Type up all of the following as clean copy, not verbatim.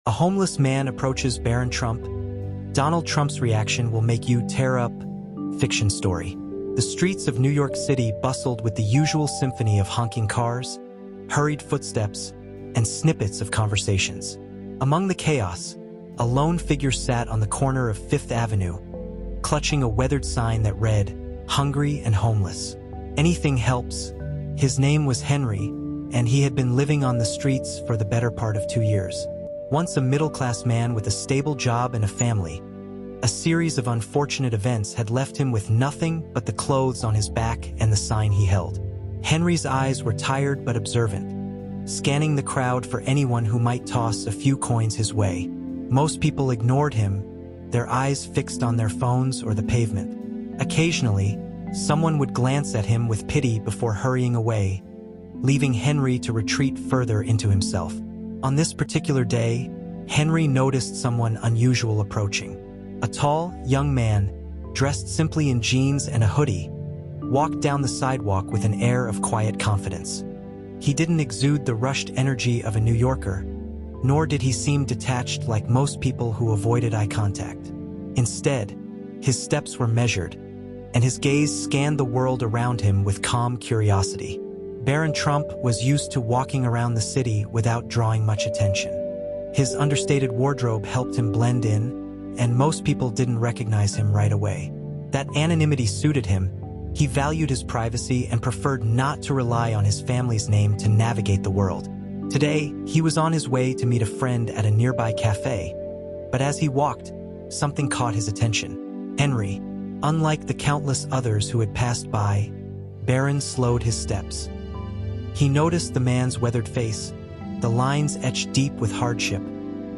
A homeless man approaches Barron Trump. Donald Trump's reaction will make you tear up. Fiction story. The streets of New York City bustled with the usual symphony of honking cars, hurried footsteps, and snippets of conversations. Among the chaos, a lone figure sat on the corner of Fifth Avenue, clutching a weathered sign that read, "Hungry and homeless. Anything helps." His name was Henry, and he had been living on the streets for the better part of 2 years. Once a middle-class man with a stable job and a family, a series of unfortunate events had left him with nothing but the clothes on his back and the sign he held. Henry's eyes were tired but observant, scanning the crowd for anyone who might toss a few coins his way. Most people ignored him, their eyes fixed on their phones or the pavement. Occasionally, someone would glance at him with pity before hurrying away, leaving Henry to retreat further into himself. On this particular day, Henry noticed someone unusual approaching. A tall, young man, dressed simply in jeans and a hoodie, walked down the sidewalk with an air of quiet confidence. He didn't exude the rushed energy of a New Yorker, nor did he seem detached like most people who avoided eye contact. Instead, his steps were measured, and his gaze scanned the world around him with calm curiosity. Barron Trump was used to walking around the city without drawing much attention. His understated wardrobe helped him blend in, and most people didn't recognize him right away. That anonymity suited him. He valued his privacy and preferred not to rely on his family's name to navigate the world. Today, he was on his way to meet a friend at a nearby cafe, but as he walked, something caught his attention. Henry, unlike the countless others who had passed by, Barron slowed his steps. He noticed the man's weathered face, the lines etched deep with hardship,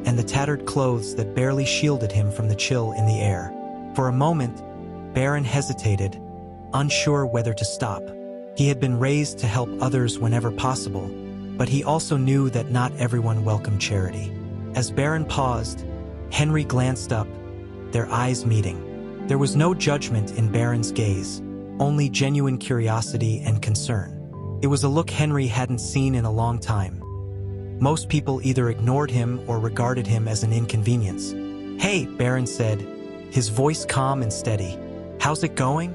and the tattered clothes that barely shielded him from the chill in the air. For a moment, Barron hesitated, unsure whether to stop. He had been raised to help others whenever possible, but he also knew that not everyone welcomed charity. As Barron paused, Henry glanced up, their eyes meeting. There was no judgment in Barron's gaze, only genuine curiosity and concern. It was a look Henry hadn't seen in a long time. Most people either ignored him or regarded him as an inconvenience. "Hey," Barron said, his voice calm and steady. "How's it going?"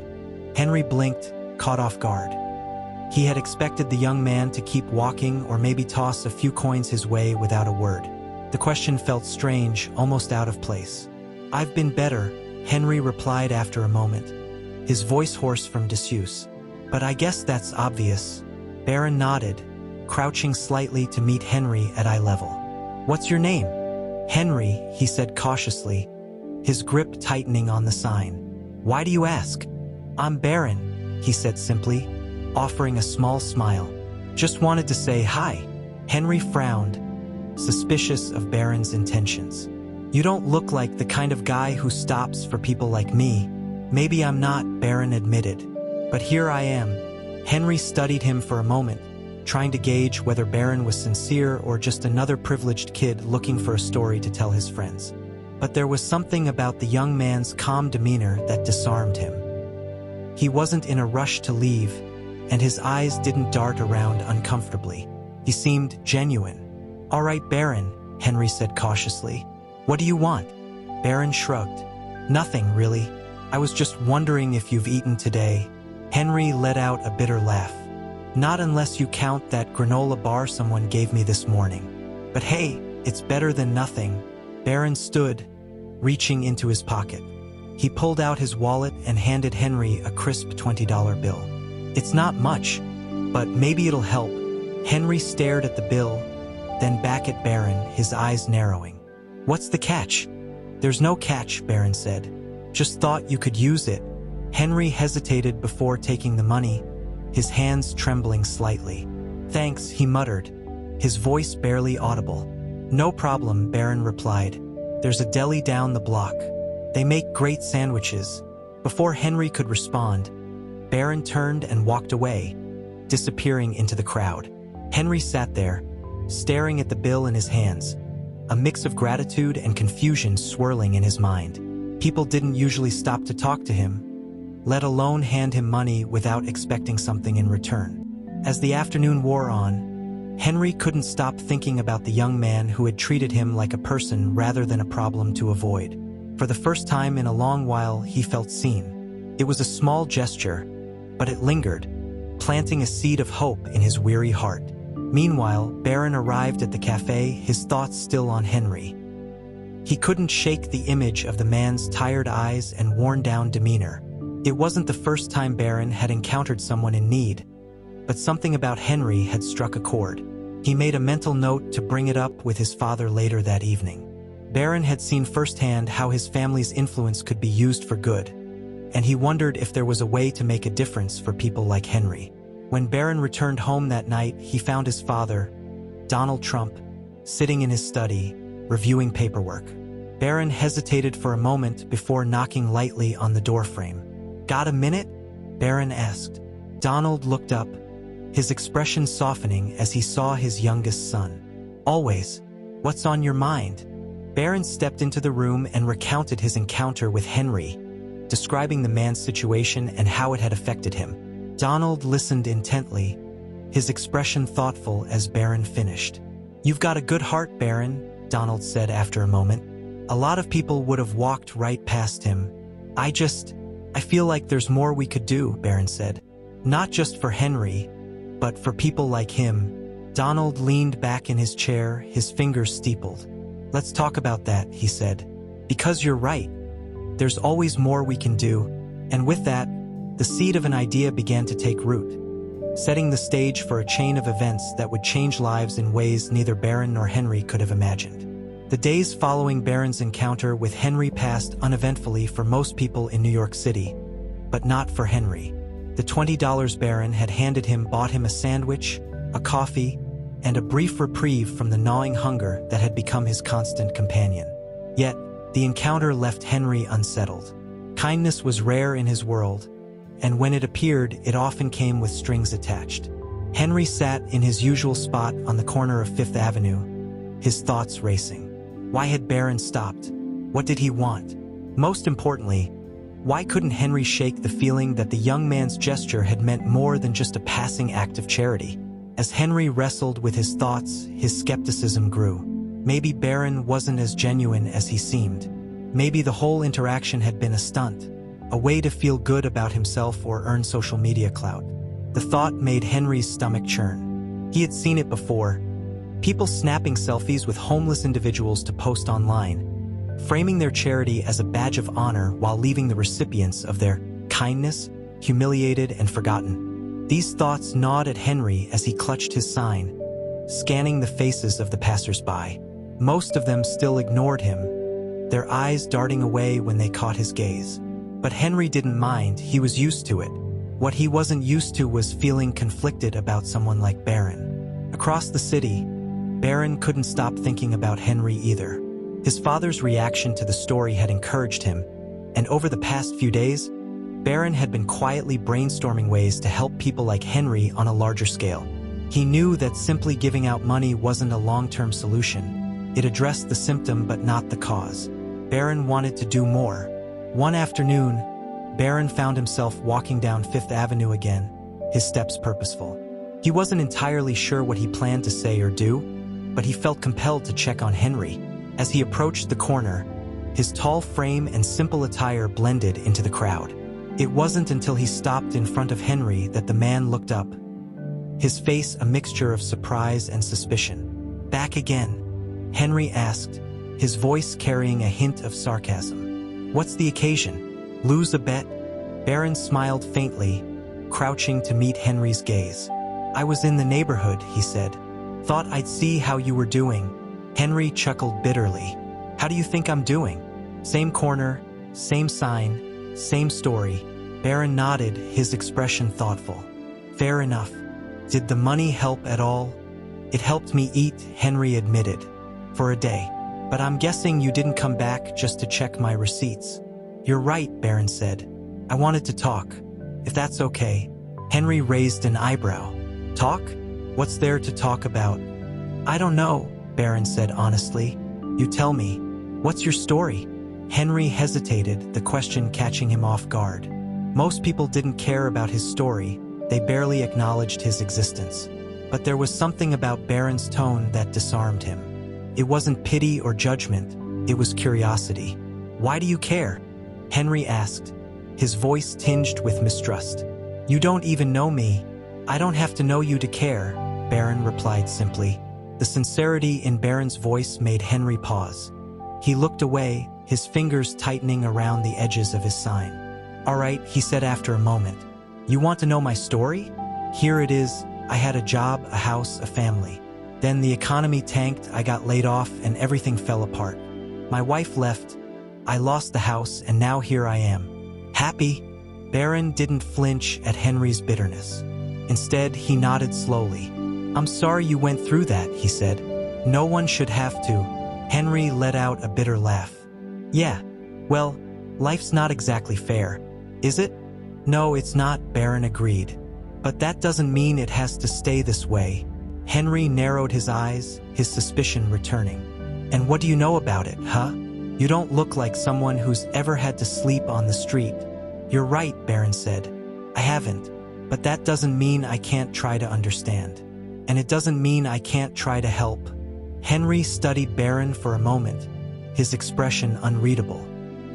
Henry blinked, caught off guard. He had expected the young man to keep walking or maybe toss a few coins his way without a word. The question felt strange, almost out of place. "I've been better," Henry replied after a moment, his voice hoarse from disuse. "But I guess that's obvious." Barron nodded, crouching slightly to meet Henry at eye level. "What's your name?" "Henry," he said cautiously, his grip tightening on the sign. "Why do you ask?" "I'm Barron," he said simply, offering a small smile. "Just wanted to say hi." Henry frowned, suspicious of Barron's intentions. "You don't look like the kind of guy who stops for people like me." "Maybe I'm not," Barron admitted, "but here I am." Henry studied him for a moment, trying to gauge whether Barron was sincere or just another privileged kid looking for a story to tell his friends. But there was something about the young man's calm demeanor that disarmed him. He wasn't in a rush to leave, and his eyes didn't dart around uncomfortably. He seemed genuine. "All right, Barron," Henry said cautiously. "What do you want?" Barron shrugged. "Nothing, really. I was just wondering if you've eaten today." Henry let out a bitter laugh. "Not unless you count that granola bar someone gave me this morning. But hey, it's better than nothing." Barron stood, reaching into his pocket. He pulled out his wallet and handed Henry a crisp $20 bill. "It's not much, but maybe it'll help." Henry stared at the bill, then back at Barron, his eyes narrowing. "What's the catch?" "There's no catch," Barron said. "Just thought you could use it." Henry hesitated before taking the money, his hands trembling slightly. "Thanks," he muttered, his voice barely audible. "No problem," Barron replied. "There's a deli down the block. They make great sandwiches." Before Henry could respond, Barron turned and walked away, disappearing into the crowd. Henry sat there, staring at the bill in his hands, a mix of gratitude and confusion swirling in his mind. People didn't usually stop to talk to him, let alone hand him money without expecting something in return. As the afternoon wore on, Henry couldn't stop thinking about the young man who had treated him like a person rather than a problem to avoid. For the first time in a long while, he felt seen. It was a small gesture, but it lingered, planting a seed of hope in his weary heart. Meanwhile, Barron arrived at the cafe, his thoughts still on Henry. He couldn't shake the image of the man's tired eyes and worn-down demeanor. It wasn't the first time Barron had encountered someone in need, but something about Henry had struck a chord. He made a mental note to bring it up with his father later that evening. Barron had seen firsthand how his family's influence could be used for good, and he wondered if there was a way to make a difference for people like Henry. When Barron returned home that night, he found his father, Donald Trump, sitting in his study, reviewing paperwork. Barron hesitated for a moment before knocking lightly on the doorframe. "Got a minute?" Barron asked. Donald looked up, his expression softening as he saw his youngest son. "Always. What's on your mind?" Barron stepped into the room and recounted his encounter with Henry, describing the man's situation and how it had affected him. Donald listened intently, his expression thoughtful as Barron finished. "You've got a good heart, Barron," Donald said after a moment. "A lot of people would have walked right past him. I feel like there's more we could do," Barron said. "Not just for Henry, but for people like him." Donald leaned back in his chair, his fingers steepled. "Let's talk about that," he said. "Because you're right. There's always more we can do." And with that, the seed of an idea began to take root, setting the stage for a chain of events that would change lives in ways neither Barron nor Henry could have imagined. The days following Barron's encounter with Henry passed uneventfully for most people in New York City, but not for Henry. The $20 Barron had handed him bought him a sandwich, a coffee, and a brief reprieve from the gnawing hunger that had become his constant companion. Yet, the encounter left Henry unsettled. Kindness was rare in his world, and when it appeared, it often came with strings attached. Henry sat in his usual spot on the corner of Fifth Avenue, his thoughts racing. Why had Barron stopped? What did he want? Most importantly, why couldn't Henry shake the feeling that the young man's gesture had meant more than just a passing act of charity? As Henry wrestled with his thoughts, his skepticism grew. Maybe Barron wasn't as genuine as he seemed. Maybe the whole interaction had been a stunt, a way to feel good about himself or earn social media clout. The thought made Henry's stomach churn. He had seen it before. People snapping selfies with homeless individuals to post online, framing their charity as a badge of honor while leaving the recipients of their kindness humiliated and forgotten. These thoughts gnawed at Henry as he clutched his sign, scanning the faces of the passers-by. Most of them still ignored him, their eyes darting away when they caught his gaze. But Henry didn't mind, he was used to it. What he wasn't used to was feeling conflicted about someone like Barron. Across the city, Barron couldn't stop thinking about Henry either. His father's reaction to the story had encouraged him, and over the past few days, Barron had been quietly brainstorming ways to help people like Henry on a larger scale. He knew that simply giving out money wasn't a long-term solution. It addressed the symptom but not the cause. Barron wanted to do more. One afternoon, Barron found himself walking down Fifth Avenue again, his steps purposeful. He wasn't entirely sure what he planned to say or do, but he felt compelled to check on Henry. As he approached the corner, his tall frame and simple attire blended into the crowd. It wasn't until he stopped in front of Henry that the man looked up, his face a mixture of surprise and suspicion. "Back again?" Henry asked, his voice carrying a hint of sarcasm. "What's the occasion? Lose a bet?" Barron smiled faintly, crouching to meet Henry's gaze. "I was in the neighborhood," he said. "Thought I'd see how you were doing." Henry chuckled bitterly. "How do you think I'm doing? Same corner, same sign, same story." Barron nodded, his expression thoughtful. "Fair enough. Did the money help at all?" "It helped me eat," Henry admitted. "For a day. But I'm guessing you didn't come back just to check my receipts." "You're right," Barron said. "I wanted to talk, if that's okay." Henry raised an eyebrow. "Talk? What's there to talk about?" "I don't know," Barron said honestly. "You tell me. What's your story?" Henry hesitated, the question catching him off guard. Most people didn't care about his story, they barely acknowledged his existence. But there was something about Barron's tone that disarmed him. It wasn't pity or judgment, it was curiosity. "Why do you care?" Henry asked, his voice tinged with mistrust. "You don't even know me. I don't have to know you to care," Barron replied simply. The sincerity in Barron's voice made Henry pause. He looked away, his fingers tightening around the edges of his sign. "All right," he said after a moment. "You want to know my story? Here it is. I had a job, a house, a family. Then the economy tanked, I got laid off, and everything fell apart. My wife left, I lost the house, and now here I am. Happy?" Barron didn't flinch at Henry's bitterness. Instead, he nodded slowly. "I'm sorry you went through that," he said. "No one should have to." Henry let out a bitter laugh. "Yeah, well, life's not exactly fair, is it?" "No, it's not," Barron agreed. "But that doesn't mean it has to stay this way." Henry narrowed his eyes, his suspicion returning. "And what do you know about it, huh? You don't look like someone who's ever had to sleep on the street." "You're right," Barron said. "I haven't. But that doesn't mean I can't try to understand. And it doesn't mean I can't try to help." Henry studied Barron for a moment, his expression unreadable.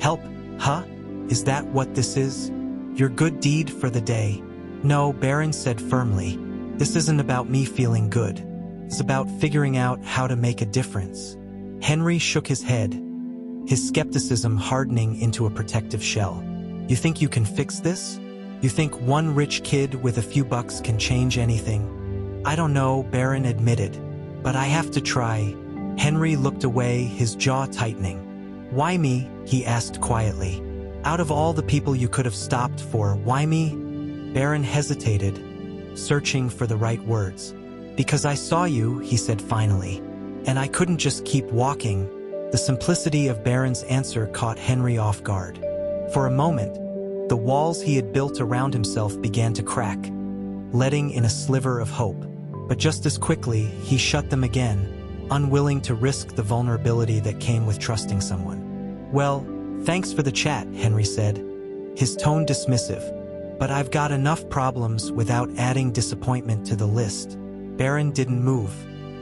"Help, huh? Is that what this is? Your good deed for the day?" "No," Barron said firmly. "This isn't about me feeling good. It's about figuring out how to make a difference." Henry shook his head, his skepticism hardening into a protective shell. "You think you can fix this? You think one rich kid with a few bucks can change anything?" "I don't know," Barron admitted. "But I have to try." Henry looked away, his jaw tightening. "Why me?" he asked quietly. "Out of all the people you could have stopped for, why me?" Barron hesitated, searching for the right words. "Because I saw you," he said finally, "and I couldn't just keep walking." The simplicity of Barron's answer caught Henry off guard. For a moment, the walls he had built around himself began to crack, letting in a sliver of hope. But just as quickly, he shut them again, unwilling to risk the vulnerability that came with trusting someone. "Well, thanks for the chat," Henry said, his tone dismissive. "But I've got enough problems without adding disappointment to the list." Barron didn't move.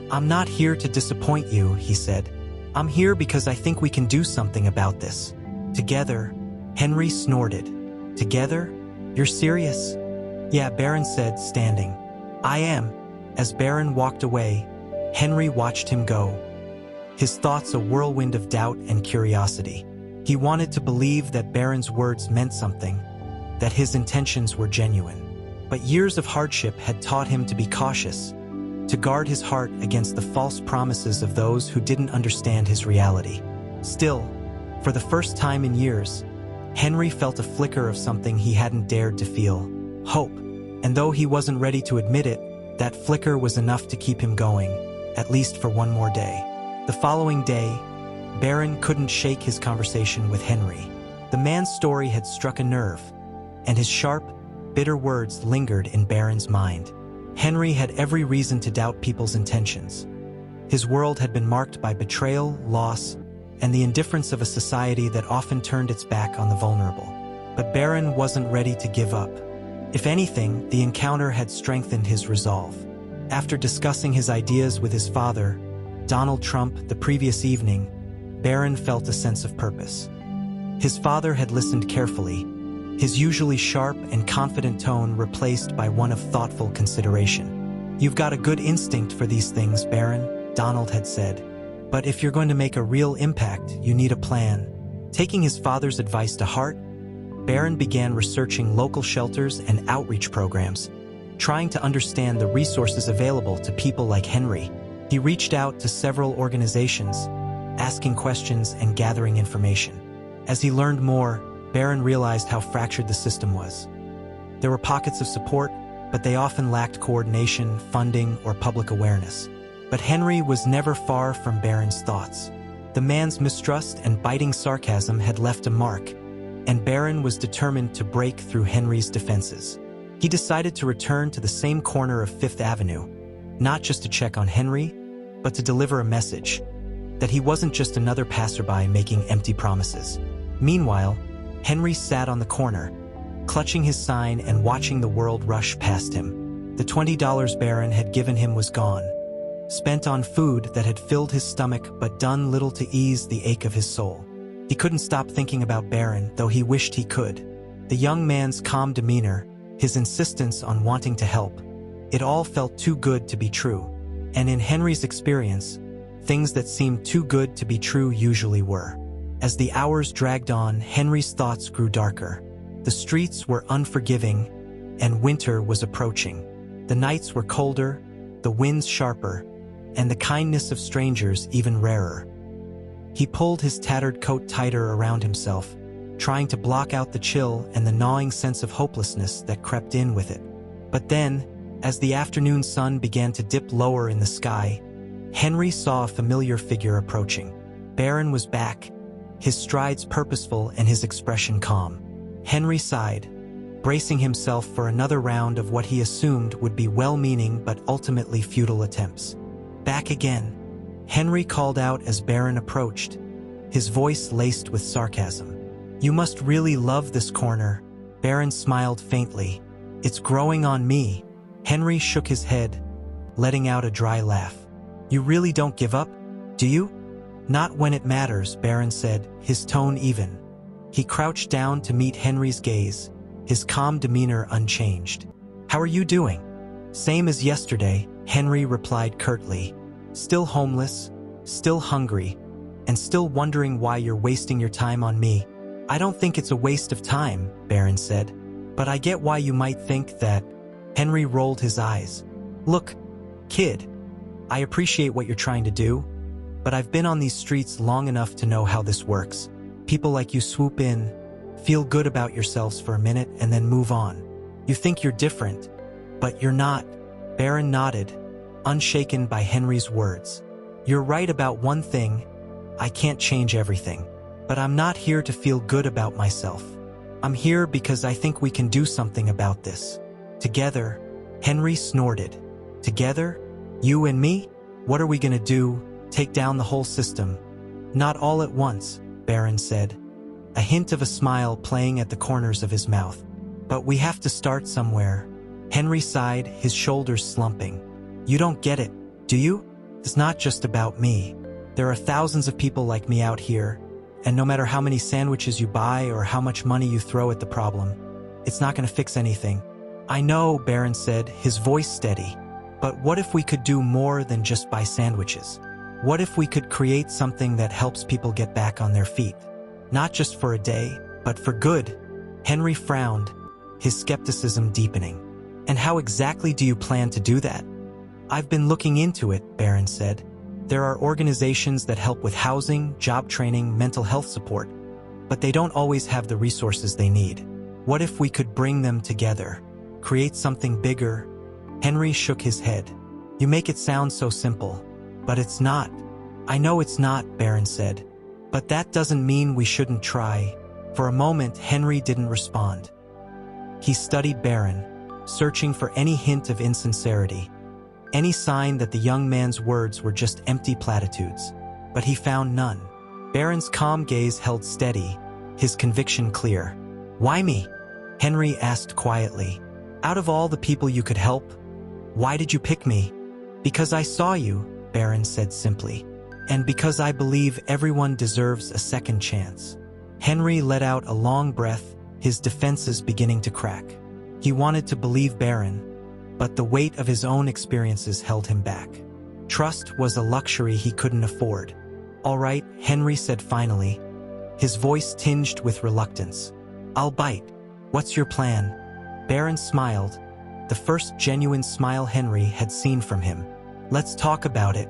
"I'm not here to disappoint you," he said. "I'm here because I think we can do something about this. Together." Henry snorted. "Together? You're serious?" "Yeah," Barron said, standing. "I am." As Barron walked away, Henry watched him go, his thoughts a whirlwind of doubt and curiosity. He wanted to believe that Barron's words meant something, that his intentions were genuine. But years of hardship had taught him to be cautious, to guard his heart against the false promises of those who didn't understand his reality. Still, for the first time in years, Henry felt a flicker of something he hadn't dared to feel: hope. And though he wasn't ready to admit it, that flicker was enough to keep him going, at least for one more day. The following day, Barron couldn't shake his conversation with Henry. The man's story had struck a nerve, and his sharp, bitter words lingered in Barron's mind. Henry had every reason to doubt people's intentions. His world had been marked by betrayal, loss, and the indifference of a society that often turned its back on the vulnerable. But Barron wasn't ready to give up. If anything, the encounter had strengthened his resolve. After discussing his ideas with his father, Donald Trump, the previous evening, Barron felt a sense of purpose. His father had listened carefully, his usually sharp and confident tone replaced by one of thoughtful consideration. "You've got a good instinct for these things, Barron," Donald had said. "But if you're going to make a real impact, you need a plan." Taking his father's advice to heart, Barron began researching local shelters and outreach programs, trying to understand the resources available to people like Henry. He reached out to several organizations, asking questions and gathering information. As he learned more, Barron realized how fractured the system was. There were pockets of support, but they often lacked coordination, funding, or public awareness. But Henry was never far from Barron's thoughts. The man's mistrust and biting sarcasm had left a mark, and Barron was determined to break through Henry's defenses. He decided to return to the same corner of Fifth Avenue, not just to check on Henry, but to deliver a message that he wasn't just another passerby making empty promises. Meanwhile, Henry sat on the corner, clutching his sign and watching the world rush past him. The $20 Barron had given him was gone, spent on food that had filled his stomach but done little to ease the ache of his soul. He couldn't stop thinking about Barron, though he wished he could. The young man's calm demeanor, his insistence on wanting to help, it all felt too good to be true. And in Henry's experience, things that seemed too good to be true usually were. As the hours dragged on, Henry's thoughts grew darker. The streets were unforgiving, and winter was approaching. The nights were colder, the winds sharper, and the kindness of strangers even rarer. He pulled his tattered coat tighter around himself, trying to block out the chill and the gnawing sense of hopelessness that crept in with it. But then, as the afternoon sun began to dip lower in the sky, Henry saw a familiar figure approaching. Barron was back, his strides purposeful and his expression calm. Henry sighed, bracing himself for another round of what he assumed would be well-meaning but ultimately futile attempts. "Back again," Henry called out as Barron approached, his voice laced with sarcasm. "You must really love this corner." Barron smiled faintly. "It's growing on me." Henry shook his head, letting out a dry laugh. "You really don't give up, do you?" "Not when it matters," Barron said, his tone even. He crouched down to meet Henry's gaze, his calm demeanor unchanged. "How are you doing?" "Same as yesterday," Henry replied curtly. "Still homeless, still hungry, and still wondering why you're wasting your time on me." "I don't think it's a waste of time," Barron said. "But I get why you might think that." Henry rolled his eyes. "Look, kid, I appreciate what you're trying to do, but I've been on these streets long enough to know how this works. People like you swoop in, feel good about yourselves for a minute, and then move on. You think you're different, but you're not." Barron nodded, unshaken by Henry's words. "You're right about one thing. I can't change everything. But I'm not here to feel good about myself. I'm here because I think we can do something about this. Together." Henry snorted. "Together? You and me? What are we gonna do? Take down the whole system?" "Not all at once," Barron said, a hint of a smile playing at the corners of his mouth. "But we have to start somewhere." Henry sighed, his shoulders slumping. "You don't get it, do you? It's not just about me. There are thousands of people like me out here, and no matter how many sandwiches you buy or how much money you throw at the problem, it's not going to fix anything." "I know," Barron said, his voice steady. "But what if we could do more than just buy sandwiches? What if we could create something that helps people get back on their feet? Not just for a day, but for good?" Henry frowned, his skepticism deepening. "And how exactly do you plan to do that?" "I've been looking into it," Barron said. "There are organizations that help with housing, job training, mental health support, but they don't always have the resources they need. What if we could bring them together? Create something bigger?" Henry shook his head. "You make it sound so simple, but it's not." "I know it's not," Barron said, "but that doesn't mean we shouldn't try." For a moment, Henry didn't respond. He studied Barron, searching for any hint of insincerity, any sign that the young man's words were just empty platitudes. But he found none. Barron's calm gaze held steady, his conviction clear. "Why me?" Henry asked quietly. "Out of all the people you could help, why did you pick me?" "Because I saw you," Barron said simply. "And because I believe everyone deserves a second chance." Henry let out a long breath, his defenses beginning to crack. He wanted to believe Barron, but the weight of his own experiences held him back. Trust was a luxury he couldn't afford. "All right," Henry said finally, his voice tinged with reluctance. "I'll bite. What's your plan?" Barron smiled, the first genuine smile Henry had seen from him. "Let's talk about it."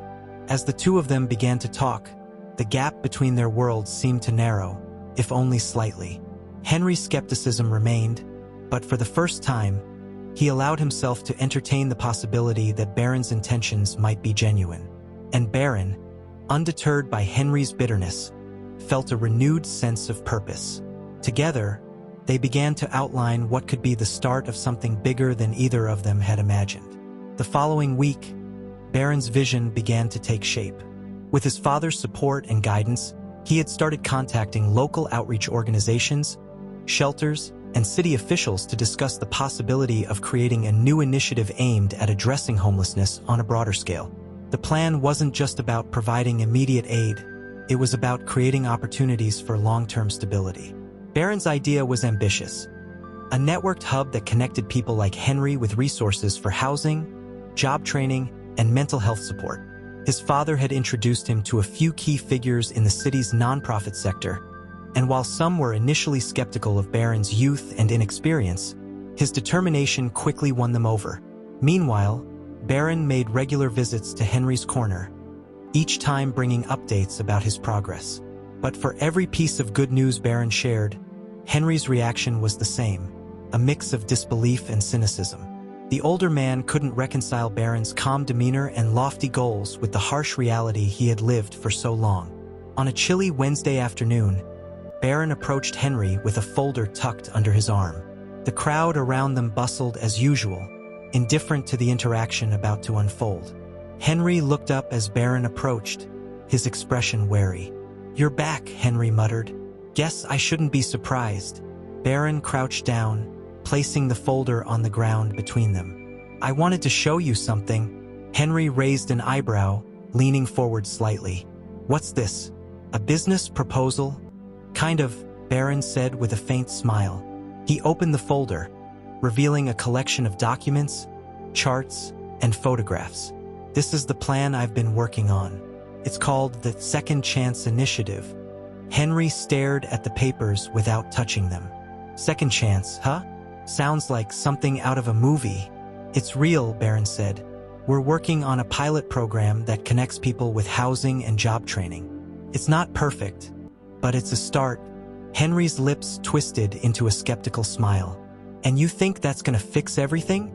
As the two of them began to talk, the gap between their worlds seemed to narrow, if only slightly. Henry's skepticism remained, but for the first time, he allowed himself to entertain the possibility that Barron's intentions might be genuine. And Barron, undeterred by Henry's bitterness, felt a renewed sense of purpose. Together, they began to outline what could be the start of something bigger than either of them had imagined. The following week, Barron's vision began to take shape. With his father's support and guidance, he had started contacting local outreach organizations, shelters, and city officials to discuss the possibility of creating a new initiative aimed at addressing homelessness on a broader scale. The plan wasn't just about providing immediate aid, it was about creating opportunities for long-term stability. Barron's idea was ambitious. A networked hub that connected people like Henry with resources for housing, job training, and mental health support. His father had introduced him to a few key figures in the city's nonprofit sector, and while some were initially skeptical of Barron's youth and inexperience, his determination quickly won them over. Meanwhile, Barron made regular visits to Henry's corner, each time bringing updates about his progress. But for every piece of good news Barron shared, Henry's reaction was the same, a mix of disbelief and cynicism. The older man couldn't reconcile Barron's calm demeanor and lofty goals with the harsh reality he had lived for so long. On a chilly Wednesday afternoon, Barron approached Henry with a folder tucked under his arm. The crowd around them bustled as usual, indifferent to the interaction about to unfold. Henry looked up as Barron approached, his expression wary. "You're back," Henry muttered. "Guess I shouldn't be surprised." Barron crouched down, placing the folder on the ground between them. "I wanted to show you something." Henry raised an eyebrow, leaning forward slightly. "What's this? A business proposal?" "Kind of," Barron said with a faint smile. He opened the folder, revealing a collection of documents, charts, and photographs. "This is the plan I've been working on. It's called the Second Chance Initiative." Henry stared at the papers without touching them. "Second chance, huh? Sounds like something out of a movie." "It's real," Barron said. "We're working on a pilot program that connects people with housing and job training. It's not perfect, but it's a start." Henry's lips twisted into a skeptical smile. "And you think that's gonna fix everything?"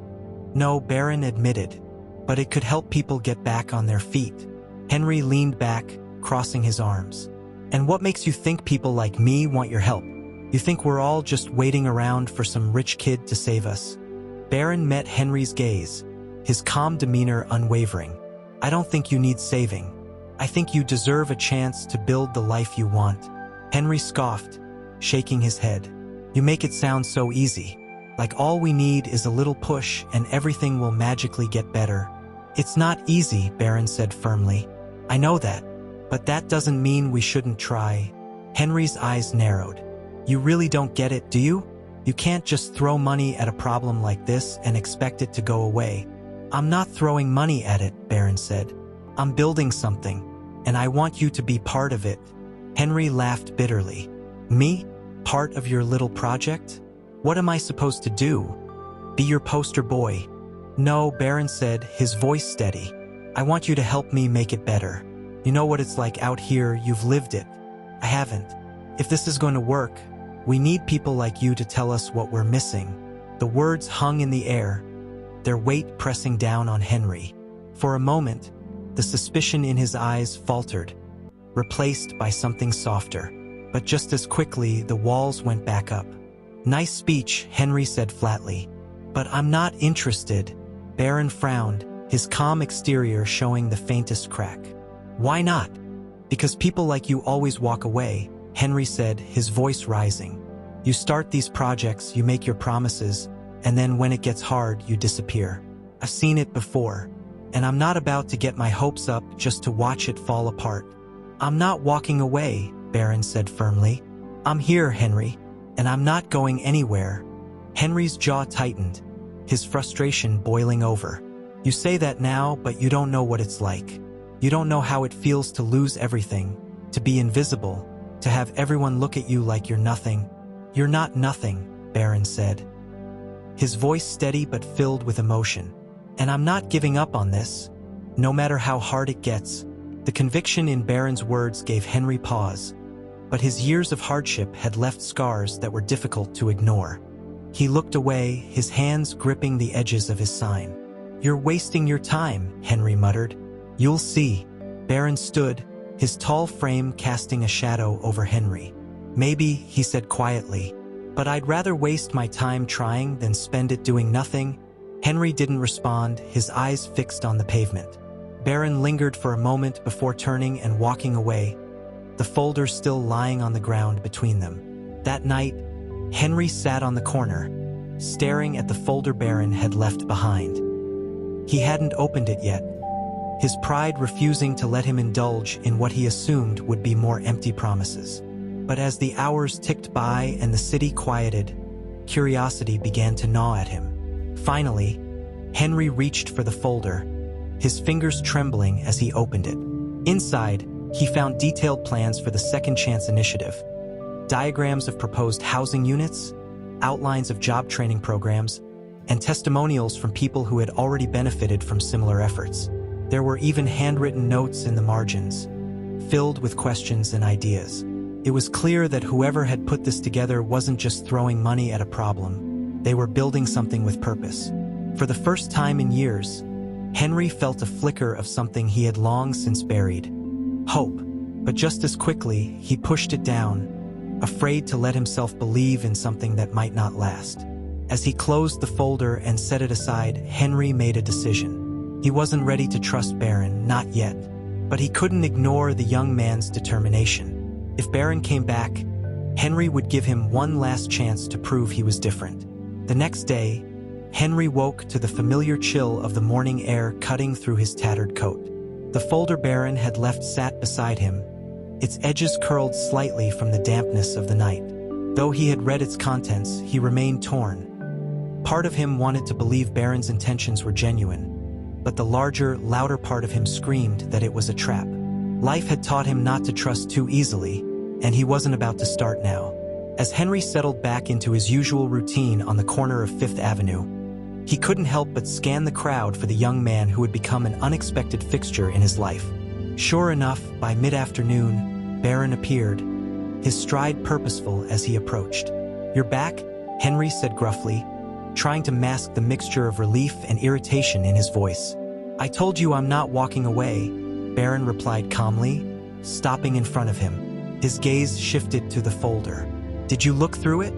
"No," Barron admitted, "but it could help people get back on their feet." Henry leaned back, crossing his arms. "And what makes you think people like me want your help? You think we're all just waiting around for some rich kid to save us?" Barron met Henry's gaze, his calm demeanor unwavering. "I don't think you need saving. I think you deserve a chance to build the life you want." Henry scoffed, shaking his head. "You make it sound so easy. Like all we need is a little push and everything will magically get better." "It's not easy," Barron said firmly. "I know that, but that doesn't mean we shouldn't try." Henry's eyes narrowed. "You really don't get it, do you? You can't just throw money at a problem like this and expect it to go away." "I'm not throwing money at it," Barron said. "I'm building something, and I want you to be part of it." Henry laughed bitterly. "Me? Part of your little project? What am I supposed to do? Be your poster boy?" "No," Barron said, his voice steady. "I want you to help me make it better. You know what it's like out here, you've lived it. I haven't. If this is going to work, we need people like you to tell us what we're missing." The words hung in the air, their weight pressing down on Henry. For a moment, the suspicion in his eyes faltered, replaced by something softer. But just as quickly, the walls went back up. "Nice speech," Henry said flatly. "But I'm not interested." Barron frowned, his calm exterior showing the faintest crack. "Why not?" "Because people like you always walk away," Henry said, his voice rising. "You start these projects, you make your promises, and then when it gets hard, you disappear. I've seen it before, and I'm not about to get my hopes up just to watch it fall apart." "I'm not walking away," Barron said firmly. "I'm here, Henry, and I'm not going anywhere." Henry's jaw tightened, his frustration boiling over. "You say that now, but you don't know what it's like. You don't know how it feels to lose everything, to be invisible, to have everyone look at you like you're nothing." "You're not nothing," Barron said, his voice steady but filled with emotion. "And I'm not giving up on this, no matter how hard it gets." The conviction in Barron's words gave Henry pause, but his years of hardship had left scars that were difficult to ignore. He looked away, his hands gripping the edges of his sign. "You're wasting your time," Henry muttered. "You'll see." Barron stood, his tall frame casting a shadow over Henry. "Maybe," he said quietly, "but I'd rather waste my time trying than spend it doing nothing." Henry didn't respond, his eyes fixed on the pavement. Barron lingered for a moment before turning and walking away, the folder still lying on the ground between them. That night, Henry sat on the corner, staring at the folder Barron had left behind. He hadn't opened it yet, his pride refusing to let him indulge in what he assumed would be more empty promises. But as the hours ticked by and the city quieted, curiosity began to gnaw at him. Finally, Henry reached for the folder, his fingers trembling as he opened it. Inside, he found detailed plans for the Second Chance Initiative, diagrams of proposed housing units, outlines of job training programs, and testimonials from people who had already benefited from similar efforts. There were even handwritten notes in the margins, filled with questions and ideas. It was clear that whoever had put this together wasn't just throwing money at a problem, they were building something with purpose. For the first time in years, Henry felt a flicker of something he had long since buried: hope. But just as quickly, he pushed it down, afraid to let himself believe in something that might not last. As he closed the folder and set it aside, Henry made a decision. He wasn't ready to trust Barron, not yet, but he couldn't ignore the young man's determination. If Barron came back, Henry would give him one last chance to prove he was different. The next day, Henry woke to the familiar chill of the morning air cutting through his tattered coat. The folder Barron had left sat beside him, its edges curled slightly from the dampness of the night. Though he had read its contents, he remained torn. Part of him wanted to believe Barron's intentions were genuine, but the larger, louder part of him screamed that it was a trap. Life had taught him not to trust too easily, and he wasn't about to start now. As Henry settled back into his usual routine on the corner of Fifth Avenue, he couldn't help but scan the crowd for the young man who had become an unexpected fixture in his life. Sure enough, by mid-afternoon, Barron appeared, his stride purposeful as he approached. "You're back?" Henry said gruffly, trying to mask the mixture of relief and irritation in his voice. "I told you I'm not walking away," Barron replied calmly, stopping in front of him. His gaze shifted to the folder. "Did you look through it?"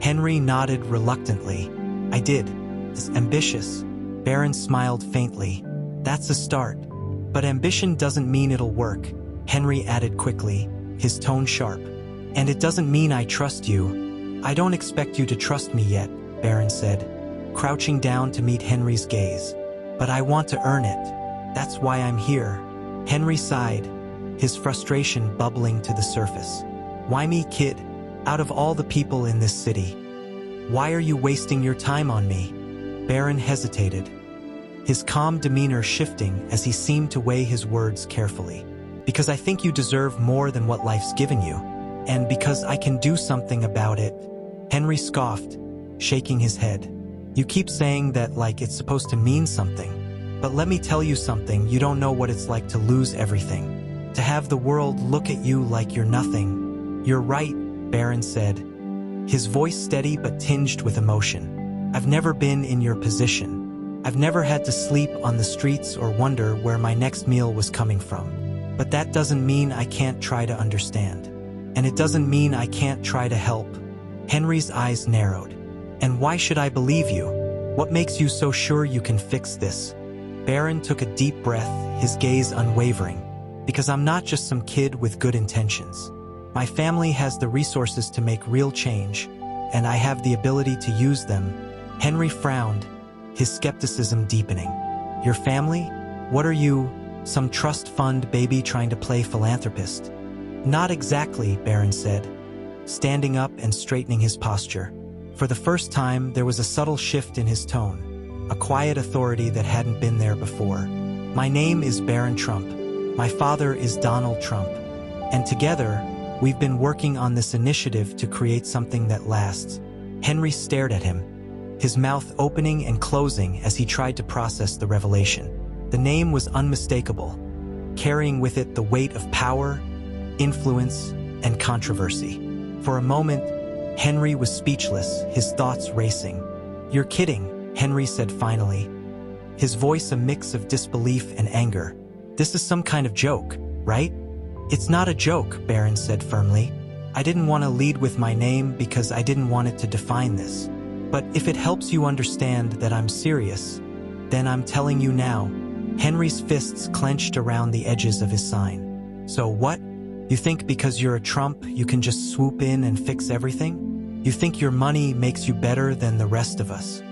Henry nodded reluctantly. "I did. It's ambitious." Barron smiled faintly. "That's a start. But ambition doesn't mean it'll work," Henry added quickly, his tone sharp. "And it doesn't mean I trust you. I don't expect you to trust me yet," Barron said, crouching down to meet Henry's gaze. "But I want to earn it. That's why I'm here." Henry sighed, his frustration bubbling to the surface. "Why me, kid? Out of all the people in this city, why are you wasting your time on me?" Barron hesitated, his calm demeanor shifting as he seemed to weigh his words carefully. "Because I think you deserve more than what life's given you. And because I can do something about it." Henry scoffed, shaking his head. "You keep saying that like it's supposed to mean something. But let me tell you something, you don't know what it's like to lose everything. To have the world look at you like you're nothing." "You're right," Barron said, his voice steady but tinged with emotion. "I've never been in your position. I've never had to sleep on the streets or wonder where my next meal was coming from. But that doesn't mean I can't try to understand. And it doesn't mean I can't try to help." Henry's eyes narrowed. "And why should I believe you? What makes you so sure you can fix this?" Barron took a deep breath, his gaze unwavering. "Because I'm not just some kid with good intentions. My family has the resources to make real change, and I have the ability to use them." Henry frowned, his skepticism deepening. "Your family? What are you, some trust fund baby trying to play philanthropist?" "Not exactly," Barron said, standing up and straightening his posture. For the first time, there was a subtle shift in his tone, a quiet authority that hadn't been there before. "My name is Barron Trump. My father is Donald Trump. And together, we've been working on this initiative to create something that lasts." Henry stared at him, his mouth opening and closing as he tried to process the revelation. The name was unmistakable, carrying with it the weight of power, influence, and controversy. For a moment, Henry was speechless, his thoughts racing. "You're kidding," Henry said finally, his voice a mix of disbelief and anger. "This is some kind of joke, right?" "It's not a joke," Barron said firmly. "I didn't want to lead with my name because I didn't want it to define this. But if it helps you understand that I'm serious, then I'm telling you now." Henry's fists clenched around the edges of his sign. "So what? You think because you're a Trump, you can just swoop in and fix everything?" You think your money makes you better than the rest of us.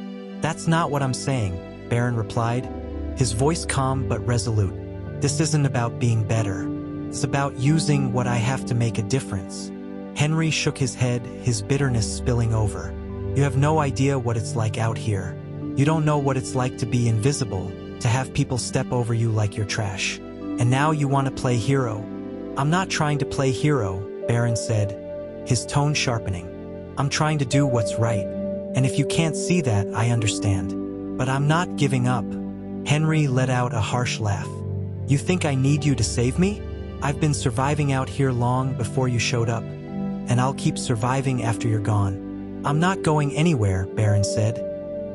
That's not what I'm saying, Barron replied, his voice calm but resolute. This isn't about being better. It's about using what I have to make a difference. Henry shook his head, his bitterness spilling over. You have no idea what it's like out here. You don't know what it's like to be invisible, to have people step over you like you're trash. And now you want to play hero. I'm not trying to play hero, Barron said, his tone sharpening. I'm trying to do what's right. And if you can't see that, I understand. But I'm not giving up. Henry let out a harsh laugh. You think I need you to save me? I've been surviving out here long before you showed up. And I'll keep surviving after you're gone. I'm not going anywhere, Barron said,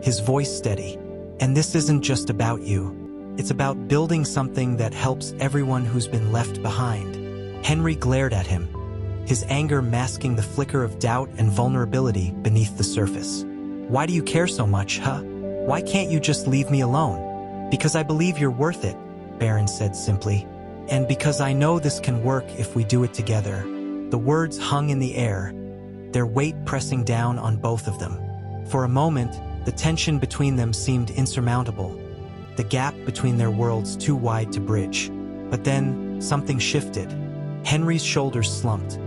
his voice steady. And this isn't just about you. It's about building something that helps everyone who's been left behind. Henry glared at him, his anger masking the flicker of doubt and vulnerability beneath the surface. Why do you care so much, huh? Why can't you just leave me alone? Because I believe you're worth it, Barron said simply. And because I know this can work if we do it together. The words hung in the air, their weight pressing down on both of them. For a moment, the tension between them seemed insurmountable, the gap between their worlds too wide to bridge. But then, something shifted. Henry's shoulders slumped,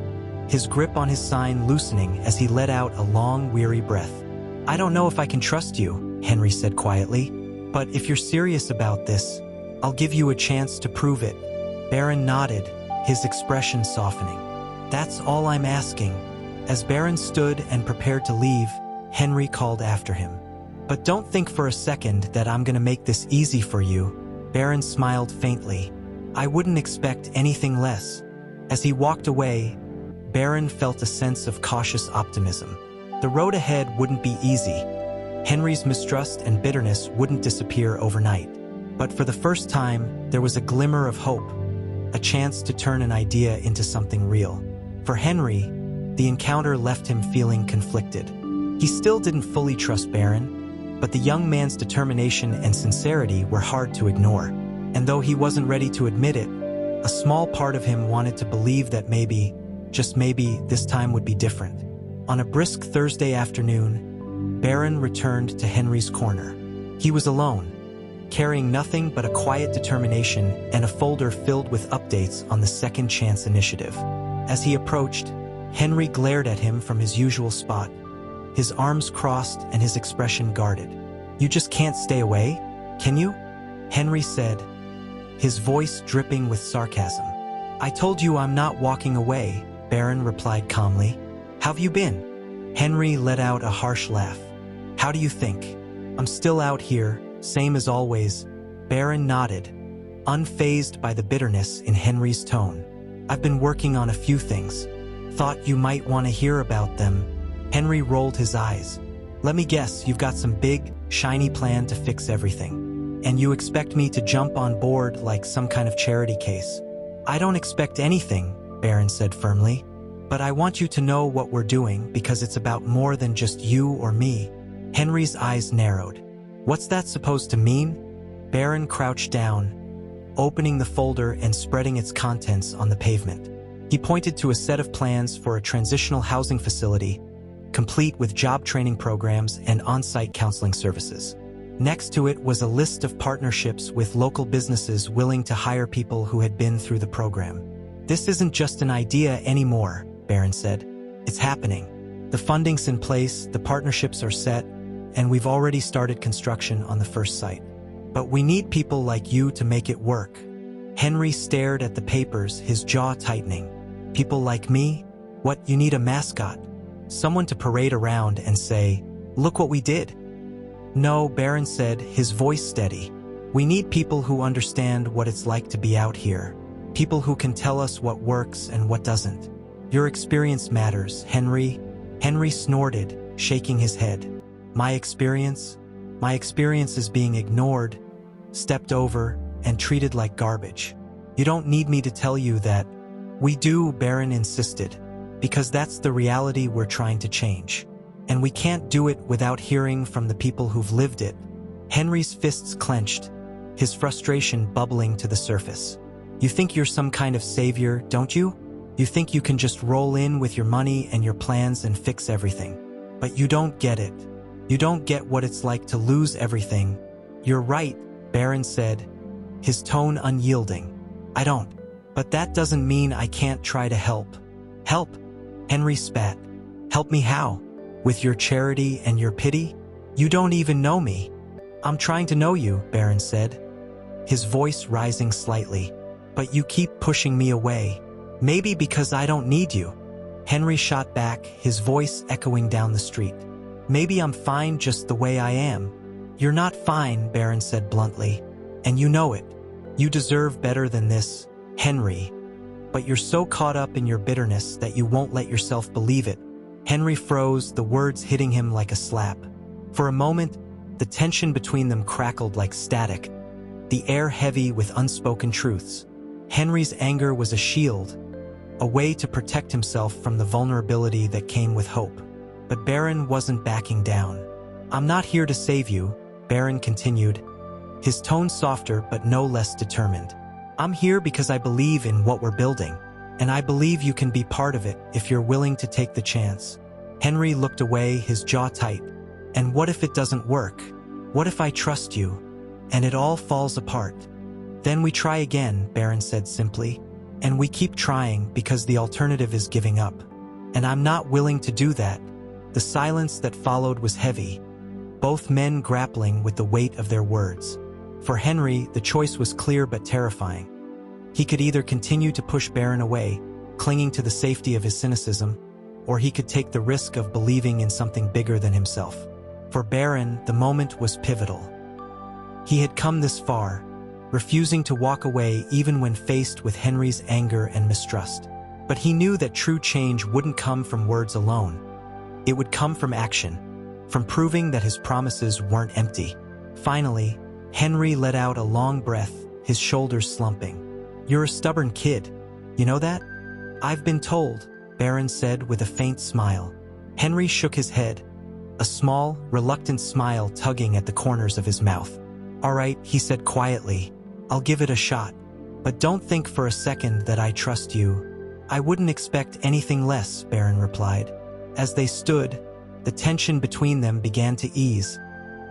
his grip on his sign loosening as he let out a long, weary breath. I don't know if I can trust you, Henry said quietly, but if you're serious about this, I'll give you a chance to prove it. Barron nodded, his expression softening. That's all I'm asking. As Barron stood and prepared to leave, Henry called after him. But don't think for a second that I'm gonna make this easy for you. Barron smiled faintly. I wouldn't expect anything less. As he walked away, Barron felt a sense of cautious optimism. The road ahead wouldn't be easy. Henry's mistrust and bitterness wouldn't disappear overnight. But for the first time, there was a glimmer of hope, a chance to turn an idea into something real. For Henry, the encounter left him feeling conflicted. He still didn't fully trust Barron, but the young man's determination and sincerity were hard to ignore. And though he wasn't ready to admit it, a small part of him wanted to believe that maybe, just maybe, this time would be different. On a brisk Thursday afternoon, Barron returned to Henry's corner. He was alone, carrying nothing but a quiet determination and a folder filled with updates on the Second Chance initiative. As he approached, Henry glared at him from his usual spot, his arms crossed and his expression guarded. You just can't stay away, can you? Henry said, his voice dripping with sarcasm. I told you I'm not walking away, Barron replied calmly. How've you been? Henry let out a harsh laugh. How do you think? I'm still out here, same as always. Barron nodded, unfazed by the bitterness in Henry's tone. I've been working on a few things. Thought you might want to hear about them. Henry rolled his eyes. Let me guess, you've got some big, shiny plan to fix everything. And you expect me to jump on board like some kind of charity case. I don't expect anything, Barron said firmly. But I want you to know what we're doing because it's about more than just you or me. Henry's eyes narrowed. What's that supposed to mean? Barron crouched down, opening the folder and spreading its contents on the pavement. He pointed to a set of plans for a transitional housing facility, complete with job training programs and on-site counseling services. Next to it was a list of partnerships with local businesses willing to hire people who had been through the program. This isn't just an idea anymore, Barron said. It's happening. The funding's in place, the partnerships are set, and we've already started construction on the first site. But we need people like you to make it work. Henry stared at the papers, his jaw tightening. People like me? What, you need a mascot? Someone to parade around and say, look what we did? No, Barron said, his voice steady. We need people who understand what it's like to be out here. People who can tell us what works and what doesn't. Your experience matters, Henry. Henry snorted, shaking his head. My experience? My experience is being ignored, stepped over, and treated like garbage. You don't need me to tell you that. We do, Barron insisted, because that's the reality we're trying to change. And we can't do it without hearing from the people who've lived it. Henry's fists clenched, his frustration bubbling to the surface. You think you're some kind of savior, don't you? You think you can just roll in with your money and your plans and fix everything. But you don't get it. You don't get what it's like to lose everything. You're right, Barron said, his tone unyielding. I don't. But that doesn't mean I can't try to help. Help? Henry spat. Help me how? With your charity and your pity? You don't even know me. I'm trying to know you, Barron said, his voice rising slightly. But you keep pushing me away. Maybe because I don't need you. Henry shot back, his voice echoing down the street. Maybe I'm fine just the way I am. You're not fine, Barron said bluntly. And you know it. You deserve better than this, Henry. But you're so caught up in your bitterness that you won't let yourself believe it. Henry froze, the words hitting him like a slap. For a moment, the tension between them crackled like static, the air heavy with unspoken truths. Henry's anger was a shield, a way to protect himself from the vulnerability that came with hope. But Barron wasn't backing down. I'm not here to save you, Barron continued, his tone softer but no less determined. I'm here because I believe in what we're building, and I believe you can be part of it if you're willing to take the chance. Henry looked away, his jaw tight. And what if it doesn't work? What if I trust you, and it all falls apart? Then we try again, Barron said simply. And we keep trying because the alternative is giving up. And I'm not willing to do that. The silence that followed was heavy, both men grappling with the weight of their words. For Henry, the choice was clear but terrifying. He could either continue to push Barron away, clinging to the safety of his cynicism, or he could take the risk of believing in something bigger than himself. For Barron, the moment was pivotal. He had come this far, refusing to walk away even when faced with Henry's anger and mistrust. But he knew that true change wouldn't come from words alone. It would come from action, from proving that his promises weren't empty. Finally, Henry let out a long breath, his shoulders slumping. You're a stubborn kid. You know that? I've been told, Barron said with a faint smile. Henry shook his head, a small, reluctant smile tugging at the corners of his mouth. All right, he said quietly, I'll give it a shot. But don't think for a second that I trust you. I wouldn't expect anything less, Barron replied. As they stood, the tension between them began to ease,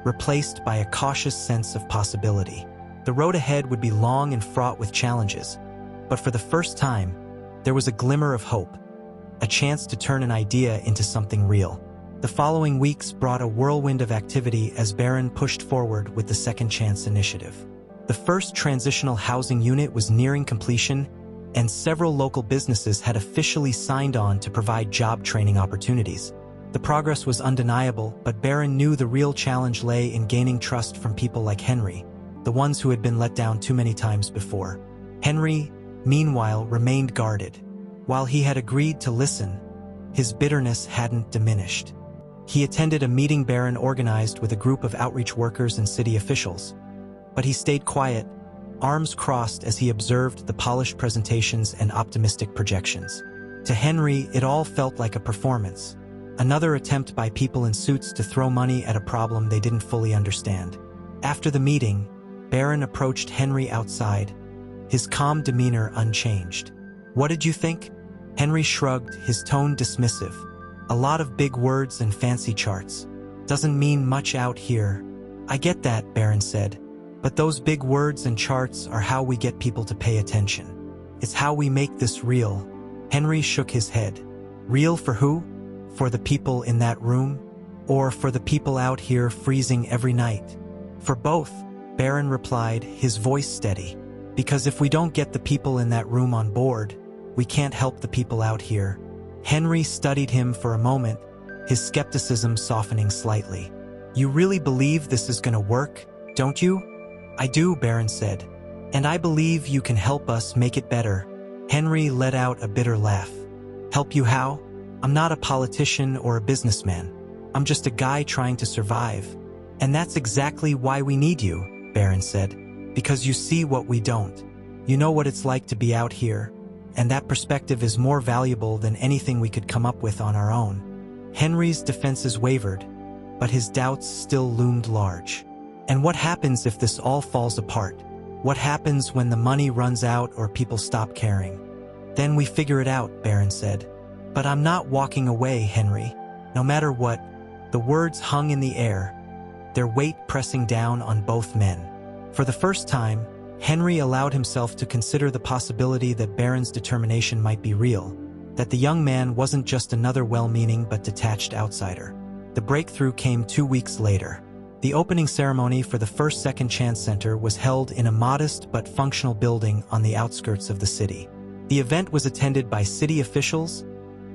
replaced by a cautious sense of possibility. The road ahead would be long and fraught with challenges, but for the first time, there was a glimmer of hope, a chance to turn an idea into something real. The following weeks brought a whirlwind of activity as Barron pushed forward with the Second Chance initiative. The first transitional housing unit was nearing completion, and several local businesses had officially signed on to provide job training opportunities. The progress was undeniable, but Barron knew the real challenge lay in gaining trust from people like Henry, the ones who had been let down too many times before. Henry, meanwhile, remained guarded. While he had agreed to listen, his bitterness hadn't diminished. He attended a meeting Barron organized with a group of outreach workers and city officials. But he stayed quiet, arms crossed as he observed the polished presentations and optimistic projections. To Henry, it all felt like a performance, another attempt by people in suits to throw money at a problem they didn't fully understand. After the meeting, Barron approached Henry outside, his calm demeanor unchanged. What did you think? Henry shrugged, his tone dismissive. A lot of big words and fancy charts. Doesn't mean much out here. I get that, Barron said. But those big words and charts are how we get people to pay attention. It's how we make this real. Henry shook his head. Real for who? For the people in that room? Or for the people out here freezing every night? For both, Barron replied, his voice steady. Because if we don't get the people in that room on board, we can't help the people out here. Henry studied him for a moment, his skepticism softening slightly. You really believe this is gonna work, don't you? I do, Barron said. And I believe you can help us make it better. Henry let out a bitter laugh. Help you how? I'm not a politician or a businessman. I'm just a guy trying to survive. And that's exactly why we need you, Barron said. Because you see what we don't. You know what it's like to be out here. And that perspective is more valuable than anything we could come up with on our own. Henry's defenses wavered, but his doubts still loomed large. And what happens if this all falls apart? What happens when the money runs out or people stop caring? Then we figure it out, Barron said. But I'm not walking away, Henry. No matter what. The words hung in the air, their weight pressing down on both men. For the first time, Henry allowed himself to consider the possibility that Barron's determination might be real, that the young man wasn't just another well-meaning but detached outsider. The breakthrough came 2 weeks later. The opening ceremony for the first Second Chance Center was held in a modest but functional building on the outskirts of the city. The event was attended by city officials,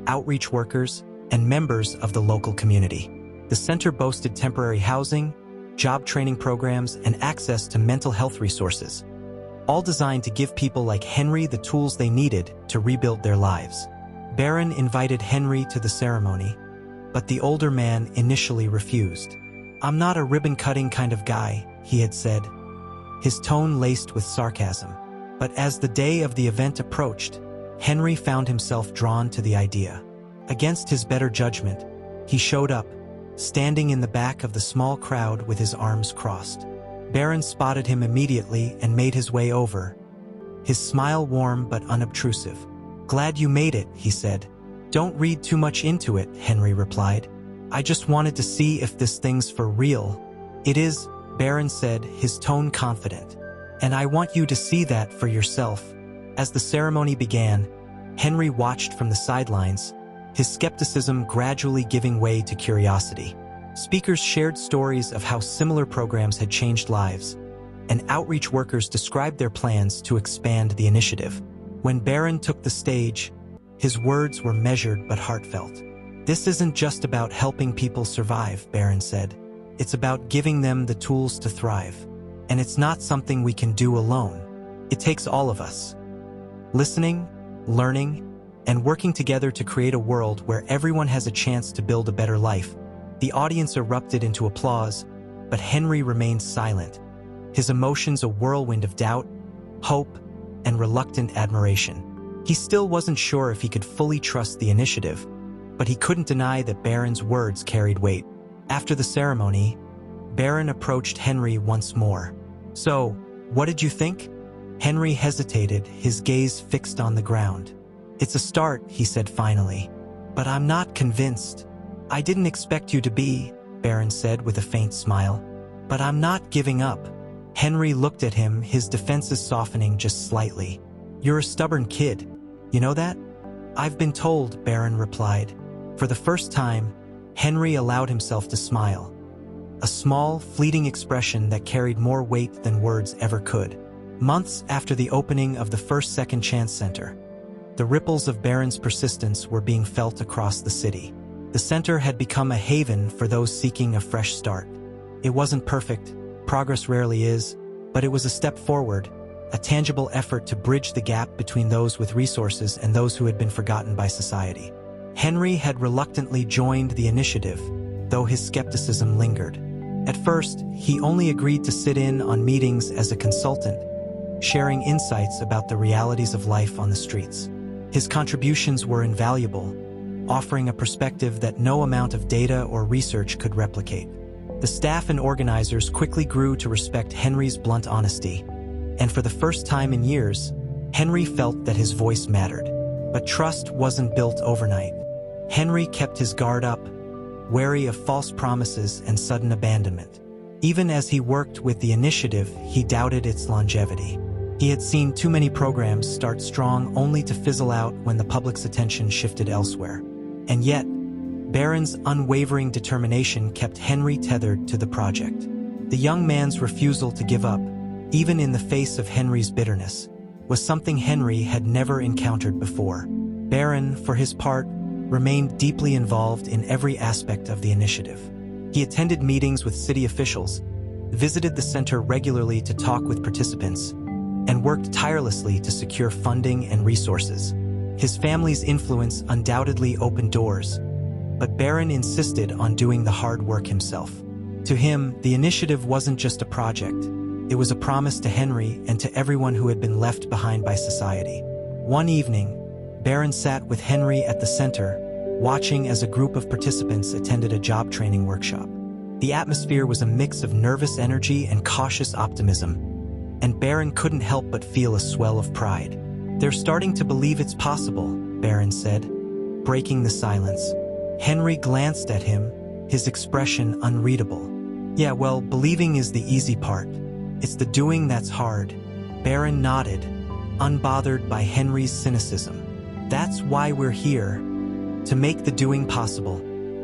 outreach workers, and members of the local community. The center boasted temporary housing, job training programs, and access to mental health resources, all designed to give people like Henry the tools they needed to rebuild their lives. Barron invited Henry to the ceremony, but the older man initially refused. "I'm not a ribbon-cutting kind of guy," he had said, his tone laced with sarcasm. But as the day of the event approached, Henry found himself drawn to the idea. Against his better judgment, he showed up, standing in the back of the small crowd with his arms crossed. Barron spotted him immediately and made his way over, his smile warm but unobtrusive. "Glad you made it," he said. "Don't read too much into it," Henry replied. "I just wanted to see if this thing's for real." "It is," Barron said, his tone confident. "And I want you to see that for yourself." As the ceremony began, Henry watched from the sidelines, his skepticism gradually giving way to curiosity. Speakers shared stories of how similar programs had changed lives, and outreach workers described their plans to expand the initiative. When Barron took the stage, his words were measured but heartfelt. "This isn't just about helping people survive," Barron said. "It's about giving them the tools to thrive. And it's not something we can do alone. It takes all of us. Listening, learning, and working together to create a world where everyone has a chance to build a better life." The audience erupted into applause, but Henry remained silent, his emotions a whirlwind of doubt, hope, and reluctant admiration. He still wasn't sure if he could fully trust the initiative, but he couldn't deny that Barron's words carried weight. After the ceremony, Barron approached Henry once more. "So, what did you think?" Henry hesitated, his gaze fixed on the ground. "It's a start," he said finally, "but I'm not convinced." "I didn't expect you to be," Barron said with a faint smile. "But I'm not giving up." Henry looked at him, his defenses softening just slightly. "You're a stubborn kid. You know that?" "I've been told," Barron replied. For the first time, Henry allowed himself to smile. A small, fleeting expression that carried more weight than words ever could. Months after the opening of the first Second Chance Center, the ripples of Barron's persistence were being felt across the city. The center had become a haven for those seeking a fresh start. It wasn't perfect, progress rarely is, but it was a step forward, a tangible effort to bridge the gap between those with resources and those who had been forgotten by society. Henry had reluctantly joined the initiative, though his skepticism lingered. At first, he only agreed to sit in on meetings as a consultant, sharing insights about the realities of life on the streets. His contributions were invaluable, offering a perspective that no amount of data or research could replicate. The staff and organizers quickly grew to respect Henry's blunt honesty, and for the first time in years, Henry felt that his voice mattered. But trust wasn't built overnight. Henry kept his guard up, wary of false promises and sudden abandonment. Even as he worked with the initiative, he doubted its longevity. He had seen too many programs start strong only to fizzle out when the public's attention shifted elsewhere. And yet, Barron's unwavering determination kept Henry tethered to the project. The young man's refusal to give up, even in the face of Henry's bitterness, was something Henry had never encountered before. Barron, for his part, remained deeply involved in every aspect of the initiative. He attended meetings with city officials, visited the center regularly to talk with participants, and worked tirelessly to secure funding and resources. His family's influence undoubtedly opened doors, but Barron insisted on doing the hard work himself. To him, the initiative wasn't just a project. It was a promise to Henry and to everyone who had been left behind by society. One evening, Barron sat with Henry at the center, watching as a group of participants attended a job training workshop. The atmosphere was a mix of nervous energy and cautious optimism, and Barron couldn't help but feel a swell of pride. They're starting to believe it's possible, Barron said, breaking the silence. Henry glanced at him, his expression unreadable. Yeah, well, believing is the easy part. It's the doing that's hard. Barron nodded, unbothered by Henry's cynicism. That's why we're here, to make the doing possible.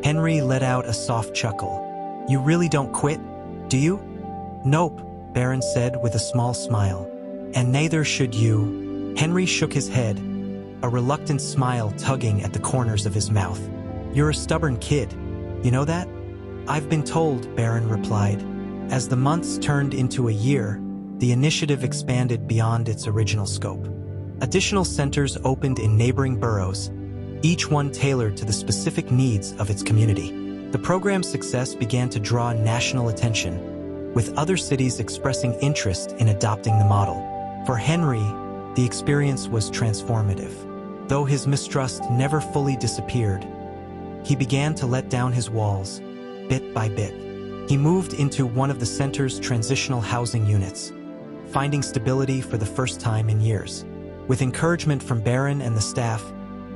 Henry let out a soft chuckle. You really don't quit, do you? Nope, Barron said with a small smile. And neither should you. Henry shook his head, a reluctant smile tugging at the corners of his mouth. You're a stubborn kid, you know that? I've been told, Barron replied. As the months turned into a year, the initiative expanded beyond its original scope. Additional centers opened in neighboring boroughs, each one tailored to the specific needs of its community. The program's success began to draw national attention, with other cities expressing interest in adopting the model. For Henry, the experience was transformative. Though his mistrust never fully disappeared, he began to let down his walls, bit by bit. He moved into one of the center's transitional housing units, finding stability for the first time in years. With encouragement from Barron and the staff,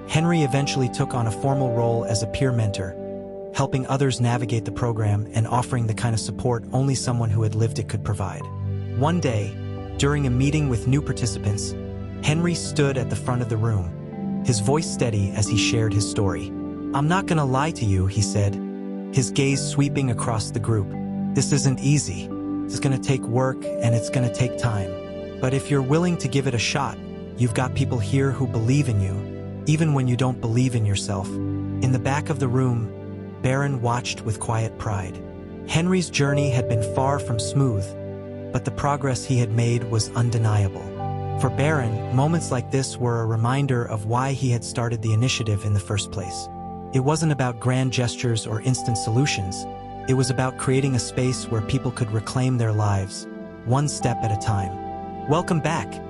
Henry eventually took on a formal role as a peer mentor, helping others navigate the program and offering the kind of support only someone who had lived it could provide. One day, during a meeting with new participants, Henry stood at the front of the room, his voice steady as he shared his story. I'm not gonna lie to you, he said, his gaze sweeping across the group. This isn't easy. It's gonna take work and it's gonna take time. But if you're willing to give it a shot, you've got people here who believe in you, even when you don't believe in yourself. In the back of the room, Barron watched with quiet pride. Henry's journey had been far from smooth, but the progress he had made was undeniable. For Barron, moments like this were a reminder of why he had started the initiative in the first place. It wasn't about grand gestures or instant solutions. It was about creating a space where people could reclaim their lives, one step at a time. Welcome back,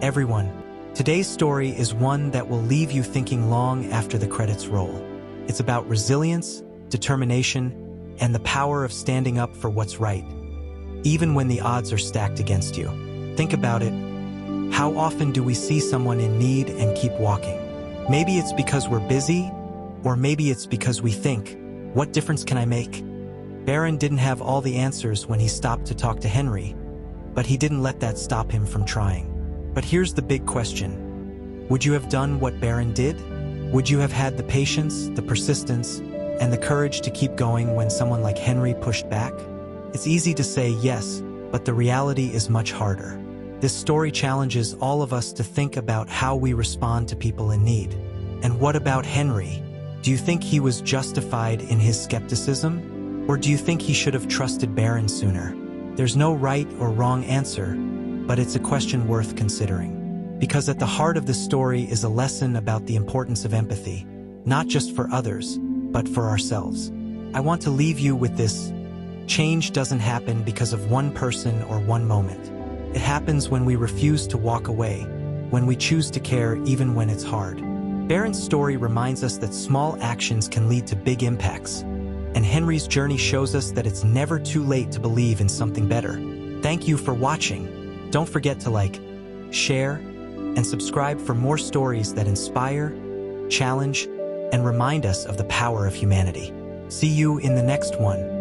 everyone. Today's story is one that will leave you thinking long after the credits roll. It's about resilience, determination, and the power of standing up for what's right, even when the odds are stacked against you. Think about it. How often do we see someone in need and keep walking? Maybe it's because we're busy, or maybe it's because we think, what difference can I make? Barron didn't have all the answers when he stopped to talk to Henry, but he didn't let that stop him from trying. But here's the big question. Would you have done what Barron did? Would you have had the patience, the persistence, and the courage to keep going when someone like Henry pushed back? It's easy to say yes, but the reality is much harder. This story challenges all of us to think about how we respond to people in need. And what about Henry? Do you think he was justified in his skepticism? Or do you think he should have trusted Barron sooner? There's no right or wrong answer, but it's a question worth considering. Because at the heart of the story is a lesson about the importance of empathy, not just for others, but for ourselves. I want to leave you with this. Change doesn't happen because of one person or one moment. It happens when we refuse to walk away, when we choose to care even when it's hard. Barron's story reminds us that small actions can lead to big impacts, and Henry's journey shows us that it's never too late to believe in something better. Thank you for watching. Don't forget to like, share, and subscribe for more stories that inspire, challenge, and remind us of the power of humanity. See you in the next one.